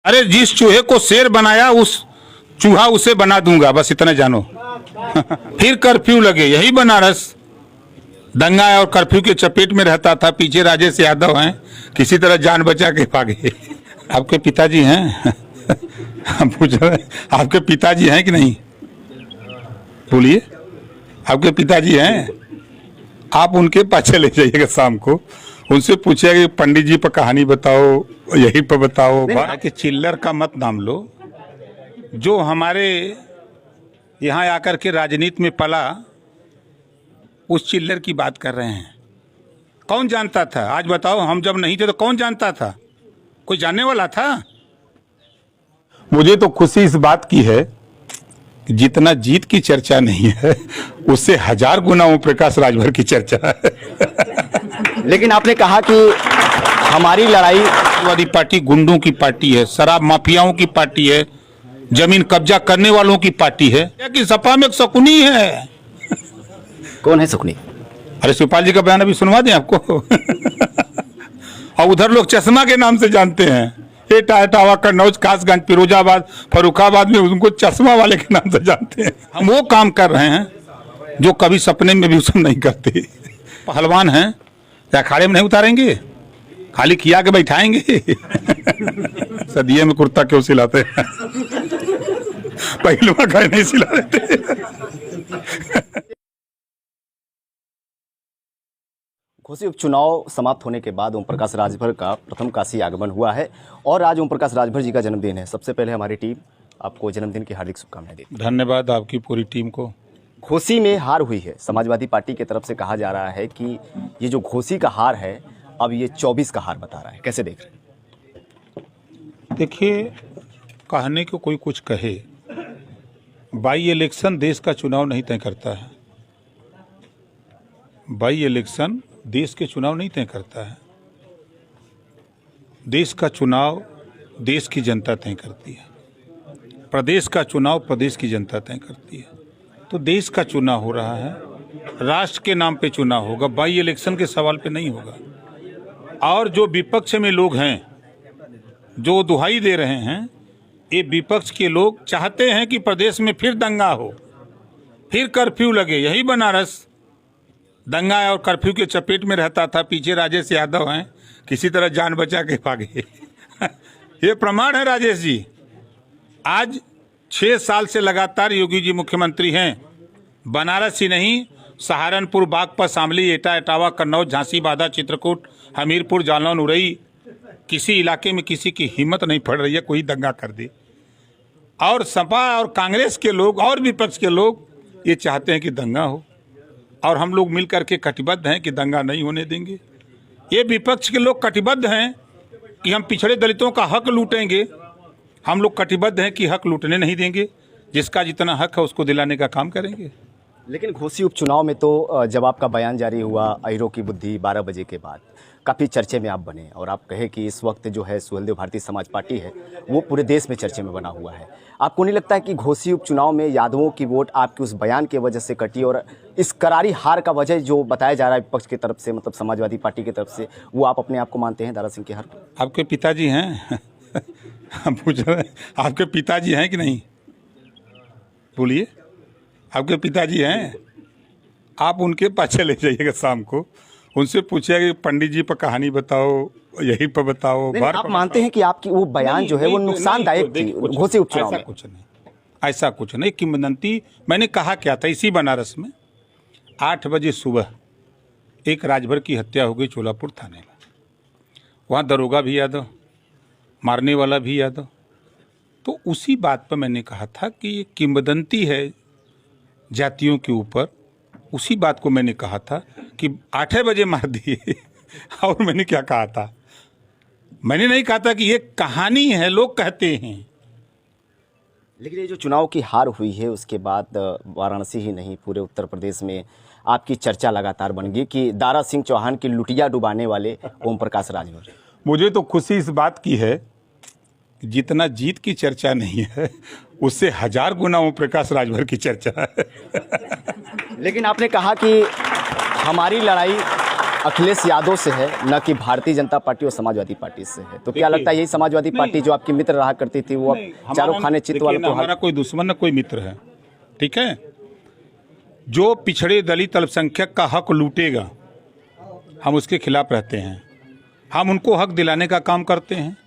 अरे जिस चूहे को शेर बनाया उस चूहा उसे बना दूंगा, बस इतना जानो। फिर कर्फ्यू लगे, यही बनारस दंगा और कर्फ्यू के चपेट में रहता था। पीछे राजेश यादव हैं, किसी तरह जान बचा के भागे। आपके पिताजी हैं? हम पूछ रहे हैं, आपके पिताजी हैं कि नहीं? बोलिए, आपके पिताजी हैं? आप उनके पास चले जाइएगा शाम को, उनसे पूछिएगा कि पंडित जी पर कहानी बताओ, यही पर बताओ। कि चिल्लर का मत नाम लो। जो हमारे यहाँ आकर के राजनीति में पला, उस चिल्लर की बात कर रहे हैं। कौन जानता था? आज बताओ, हम जब नहीं थे तो कौन जानता था? कोई जानने वाला था? मुझे तो खुशी इस बात की है कि जितना जीत की चर्चा नहीं है, उससे 1000 गुना ओम प्रकाश राजभर की चर्चा है। लेकिन आपने कहा कि हमारी लड़ाई वादी पार्टी गुंडों की पार्टी है, शराब माफियाओं की पार्टी है, जमीन कब्जा करने वालों की पार्टी है। क्या कि सपा में एक शकुनी है। कौन है शकुनी? अरे शिवपाल जी का बयान अभी सुनवा दें आपको। और उधर लोग चश्मा के नाम से जानते हैं। एटा, इटावा, कन्नौज, कासगंज, फिरोजाबाद, फर्रुखाबाद में उनको चश्मा वाले के नाम से जानते हैं। हम वो काम कर रहे हैं जो कभी सपने में भी सब नहीं करते। पहलवान हैं, या अखाड़े में नहीं उतारेंगे, खाली किया के बैठाएंगे। सदिये में कुर्ता क्यों सिलाते हैं? पहलुआ का नहीं सिला देते। घोसी उपचुनाव समाप्त होने के बाद ओम प्रकाश राजभर का प्रथम काशी आगमन हुआ है और आज ओम प्रकाश राजभर जी का जन्मदिन है। सबसे पहले हमारी टीम आपको जन्मदिन की हार्दिक शुभकामनाएं देती है। धन्यवाद आपकी पूरी टीम को। घोसी में हार हुई है, समाजवादी पार्टी की तरफ से कहा जा रहा है कि ये जो घोसी का हार है अब ये 24 का हार बता रहा है, कैसे देख रहे हैं? देखिए, कहने को कोई कुछ कहे, बाई इलेक्शन देश का चुनाव नहीं तय करता है। बाई इलेक्शन देश के चुनाव नहीं तय करता है। देश का चुनाव देश की जनता तय करती है, प्रदेश का चुनाव प्रदेश की जनता तय करती है। तो देश का चुनाव हो रहा है, राष्ट्र के नाम पे चुनाव होगा, बाई इलेक्शन के सवाल पे नहीं होगा। और जो विपक्ष में लोग हैं जो दुहाई दे रहे हैं, ये विपक्ष के लोग चाहते हैं कि प्रदेश में फिर दंगा हो, फिर कर्फ्यू लगे। यही बनारस दंगा और कर्फ्यू के चपेट में रहता था। पीछे राजेश यादव हैं, किसी तरह जान बचा के भागे। ये प्रमाण है राजेश जी। आज 6 साल से लगातार योगी जी मुख्यमंत्री हैं। बनारस ही नहीं, सहारनपुर, बागपत, शामली, एटा, इटावा, कन्नौज, झांसी, बांदा, चित्रकूट, हमीरपुर, जालौन, उरई, किसी इलाके में किसी की हिम्मत नहीं पड़ रही है कोई दंगा कर दे। और सपा और कांग्रेस के लोग और विपक्ष के लोग ये चाहते हैं कि दंगा हो, और हम लोग मिल करके कटिबद्ध हैं कि दंगा नहीं होने देंगे। ये विपक्ष के लोग कटिबद्ध हैं कि हम पिछड़े दलितों का हक लूटेंगे। हम लोग कटिबद्ध हैं कि हक लूटने नहीं देंगे। जिसका जितना हक है उसको दिलाने का काम करेंगे। लेकिन घोसी उपचुनाव में तो जब आपका बयान जारी हुआ अहिरों की बुद्धि 12 बजे के बाद, काफ़ी चर्चे में आप बने और आप कहे कि इस वक्त जो है सुहेलदेव भारतीय समाज पार्टी है वो पूरे देश में चर्चे में बना हुआ है। आपको नहीं लगता है कि घोसी उपचुनाव में यादवों की वोट आपके उस बयान की वजह से कटी और इस करारी हार का वजह जो बताया जा रहा है विपक्ष की तरफ से, मतलब समाजवादी पार्टी की तरफ से, वो आप अपने आप को मानते हैं दारा सिंह की हार? आपके पिताजी हैं? हम पूछ रहे हैं, आपके पिताजी हैं कि नहीं? बोलिए, आपके पिताजी हैं? आप उनके पास चले जाइएगा शाम को, उनसे पूछिएगा कि पंडित जी पर कहानी बताओ, यही पर बताओ। आप मानते हैं कि आपकी वो बयान जो है वो नुकसानदायक थी घोसी उपचुनाव में? ऐसा कुछ नहीं। किंवदंती मैंने कहा क्या था, इसी बनारस में 8 बजे सुबह एक राजभर की हत्या हो गई चोलापुर थाने में। वहाँ दरोगा भी यादव, मारने वाला भी यादव। तो उसी बात पर मैंने कहा था कि ये किंवदंती है जातियों के ऊपर। उसी बात को मैंने कहा था कि 8 बजे मार दिए। और मैंने क्या कहा था? मैंने नहीं कहा था कि ये कहानी है, लोग कहते हैं। लेकिन ये जो चुनाव की हार हुई है उसके बाद वाराणसी ही नहीं पूरे उत्तर प्रदेश में आपकी चर्चा लगातार बन गई कि दारा सिंह चौहान की लुटिया डुबाने वाले ओम प्रकाश राजभर। मुझे तो खुशी इस बात की है कि जितना जीत की चर्चा नहीं है, उससे 1000 गुना ओम प्रकाश राजभर की चर्चा है। लेकिन आपने कहा कि हमारी लड़ाई अखिलेश यादव से है, न कि भारतीय जनता पार्टी और समाजवादी पार्टी से है। तो क्या लगता है यही समाजवादी पार्टी जो आपकी मित्र रहा करती थी वो अब चारों खाने चित वालों को हमारा कोई दुश्मन न कोई मित्र है, ठीक है। जो पिछड़े दलित अल्पसंख्यक का हक लूटेगा हम उसके खिलाफ रहते हैं, हम उनको हक दिलाने का काम करते हैं।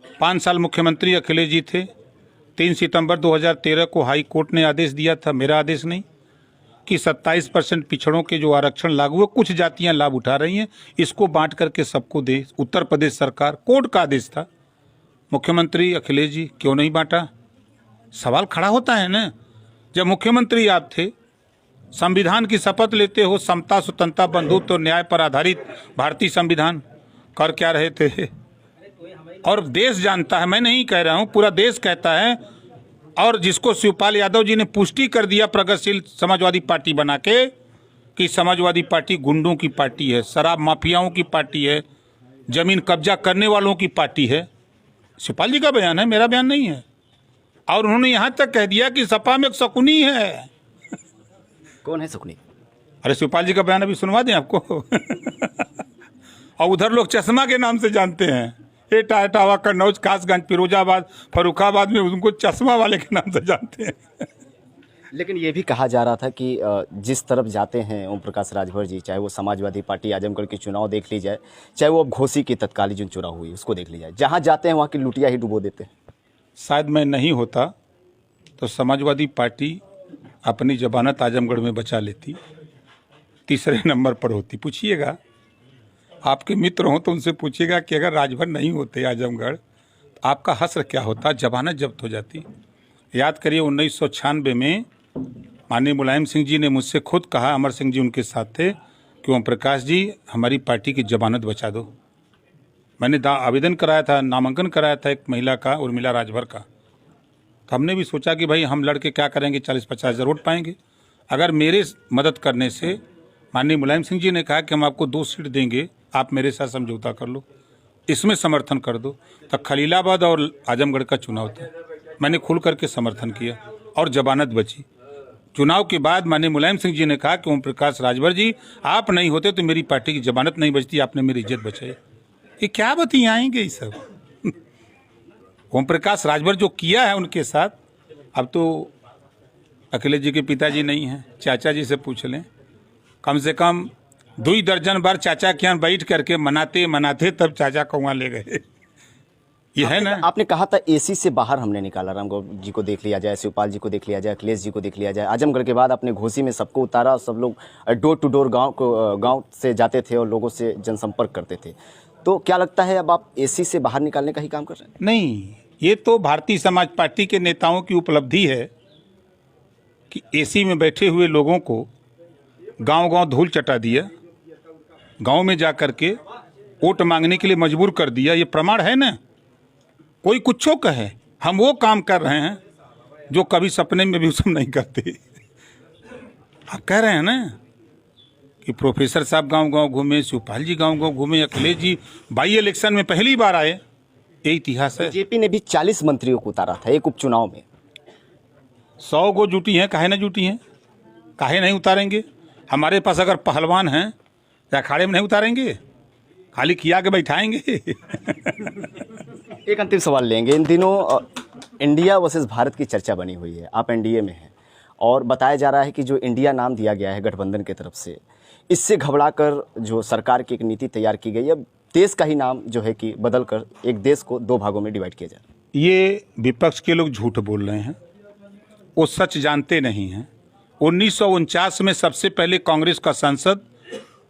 5 साल मुख्यमंत्री अखिलेश जी थे। 3 सितंबर 2013 को हाई कोर्ट ने आदेश दिया था, मेरा आदेश नहीं, कि 27% पिछड़ों के जो आरक्षण लागू है, कुछ जातियां लाभ उठा रही हैं, इसको बांट करके सबको दे। उत्तर प्रदेश सरकार, कोर्ट का आदेश था। मुख्यमंत्री अखिलेश जी क्यों नहीं बांटा? सवाल खड़ा होता है ना। जब मुख्यमंत्री आप थे, संविधान की शपथ लेते हो, समता स्वतंत्रता बंधुत्व और न्याय पर आधारित भारतीय संविधान, कर क्या रहे थे? और देश जानता है, मैं नहीं कह रहा हूं, पूरा देश कहता है। और जिसको शिवपाल यादव जी ने पुष्टि कर दिया प्रगतिशील समाजवादी पार्टी बना के कि समाजवादी पार्टी गुंडों की पार्टी है, शराब माफियाओं की पार्टी है, जमीन कब्जा करने वालों की पार्टी है। शिवपाल जी का बयान है, मेरा बयान नहीं है। और उन्होंने यहां तक कह दिया कि सपा में एक शकुनी है। कौन है शकुनी? अरे शिवपाल जी का बयान अभी सुनवा दें आपको। और उधर लोग चश्मा के नाम से जानते हैं। एटा, इटावा, कन्नौज, कासगंज, फिरोजाबाद, फर्रुखाबाद में उनको चश्मा वाले के नाम से जानते हैं। लेकिन ये भी कहा जा रहा था कि जिस तरफ जाते हैं ओम प्रकाश राजभर जी, चाहे वो समाजवादी पार्टी आजमगढ़ के चुनाव देख ली जाए, चाहे वो अब घोसी की तत्कालीन जो चुनाव हुई उसको देख ली जाए, जहाँ जाते हैं वहाँ की लुटिया ही डुबो देते हैं। शायद मैं नहीं होता तो समाजवादी पार्टी अपनी जमानत आजमगढ़ में बचा लेती, 3रे नंबर पर होती। पूछिएगा, आपके मित्र हों तो उनसे पूछिएगा कि अगर राजभर नहीं होते आजमगढ़ तो आपका हश्र क्या होता, जमानत जब्त हो जाती। याद करिए 1996 में माननीय मुलायम सिंह जी ने मुझसे खुद कहा, अमर सिंह जी उनके साथ थे, कि ओम प्रकाश जी हमारी पार्टी की जमानत बचा दो। मैंने आवेदन कराया था, नामांकन कराया था एक महिला का, उर्मिला राजभर का। तो हमने भी सोचा कि भाई हम लड़के क्या करेंगे, 40-50 हज़ार वोट पाएंगे। अगर मेरे मदद करने से, माननीय मुलायम सिंह जी ने कहा कि हम आपको 2 सीट देंगे, आप मेरे साथ समझौता कर लो, इसमें समर्थन कर दो। तो खलीलाबाद और आजमगढ़ का चुनाव था, मैंने खुल करके समर्थन किया और जमानत बची। चुनाव के बाद माननीय मुलायम सिंह जी ने कहा कि ओम प्रकाश राजभर जी आप नहीं होते तो मेरी पार्टी की जमानत नहीं बचती, आपने मेरी इज्जत बचाई। ये क्या बतियाएंगे ये सब? ओम प्रकाश राजभर जो किया है उनके साथ, अब तो अखिलेश जी के पिताजी नहीं हैं, चाचा जी से पूछ लें। कम से कम 2 दर्जन बार चाचा के यहाँ बैठ करके मनाते मनाते तब चाचा को वहाँ ले गए। ये है ना। आपने कहा था एसी से बाहर हमने निकाला, रामगौर जी को देख लिया जाए, शिवपाल जी को देख लिया जाए, अखिलेश जी को देख लिया जाए। आजमगढ़ के बाद आपने घोसी में सबको उतारा, सब लोग डोर टू डोर गांव से जाते थे और लोगों से जनसंपर्क करते थे। तो क्या लगता है अब आप एसी से बाहर निकालने का ही काम कर रहे हैं? नहीं, ये तो भारतीय समाज पार्टी के नेताओं की उपलब्धि है कि एसी में बैठे हुए लोगों को गांव-गांव धूल चटा दिया, गांव में जा करके वोट मांगने के लिए मजबूर कर दिया। ये प्रमाण है ना। कोई कुछो कहे, हम वो काम कर रहे हैं जो कभी सपने में भी हम नहीं करते। आप कह रहे हैं ना कि प्रोफेसर साहब गांव-गांव घूमे, शिवपाल जी गांव-गांव घूमे, अखिलेश जी बाई इलेक्शन में पहली बार आए, ये इतिहास है। बीजेपी ने भी 40 मंत्रियों को उतारा था एक उपचुनाव में। 100 गो जुटी हैं, काहे ना जुटी हैं, काहे नहीं उतारेंगे? हमारे पास अगर पहलवान हैं तो अखाड़े में नहीं उतारेंगे, खाली किया के बैठाएंगे। एक अंतिम सवाल लेंगे। इन दिनों इंडिया वर्सेस भारत की चर्चा बनी हुई है, आप एनडीए में हैं और बताया जा रहा है कि जो इंडिया नाम दिया गया है गठबंधन की तरफ से, इससे घबराकर जो सरकार की एक नीति तैयार की गई है, अब देश का ही नाम जो है कि बदल कर एक देश को 2 भागों में डिवाइड किया जाए। ये विपक्ष के लोग झूठ बोल रहे हैं, वो सच जानते नहीं हैं। 1949 में सबसे पहले कांग्रेस का सांसद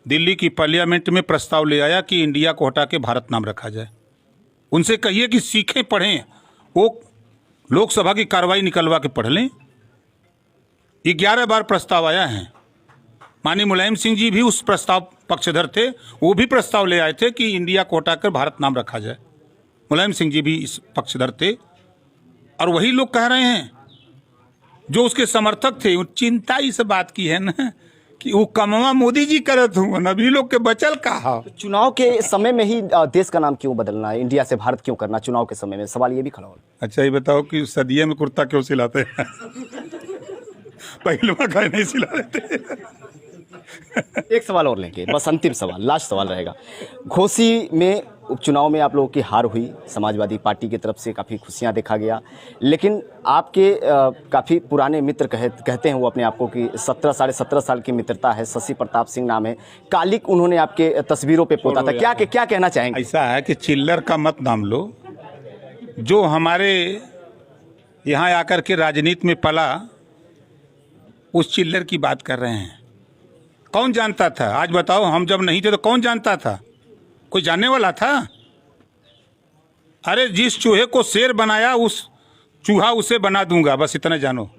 दिल्ली की पार्लियामेंट में प्रस्ताव ले आया कि इंडिया को हटा के भारत नाम रखा जाए। उनसे कहिए कि सीखें, पढ़ें, वो लोकसभा की कार्रवाई निकलवा के पढ़ लें। 11 बार प्रस्ताव आया है। माननीय मुलायम सिंह जी भी उस प्रस्ताव पक्षधर थे, वो भी प्रस्ताव ले आए थे कि इंडिया को हटाकर भारत नाम रखा जाए। मुलायम सिंह जी भी इस पक्षधर थे। और वही लोग कह रहे हैं जो उसके समर्थक थे, वो चिंता इस बात की है ना कि वो कमवा मोदी जी करत हूँ, अभी लोग के बचल कहा। चुनाव के समय में ही देश का नाम क्यों बदलना है, इंडिया से भारत क्यों करना चुनाव के समय में, सवाल ये भी खड़ा हो। अच्छा ये बताओ कि सदिये में कुर्ता क्यों सिलाते हैं? पहलवा का नहीं सिला देते। एक सवाल और लेंगे, बस अंतिम सवाल, लास्ट सवाल रहेगा। घोसी में उपचुनाव में आप लोगों की हार हुई, समाजवादी पार्टी की तरफ से काफ़ी खुशियां देखा गया, लेकिन आपके काफ़ी पुराने मित्र कहते हैं वो अपने आप को कि 17 साल की मित्रता है, शशि प्रताप सिंह नाम है, कालिक उन्होंने आपके तस्वीरों पे पोता था, क्या कहना चाहेंगे? ऐसा है कि चिल्लर का मत नाम लो, जो हमारे यहाँ आकर के राजनीति में पला उस चिल्लर की बात कर रहे हैं। कौन जानता था? आज बताओ, हम जब नहीं थे तो कौन जानता था? कोई जानने वाला था? अरे जिस चूहे को शेर बनाया उस चूहा उसे बना दूंगा, बस इतना जानो।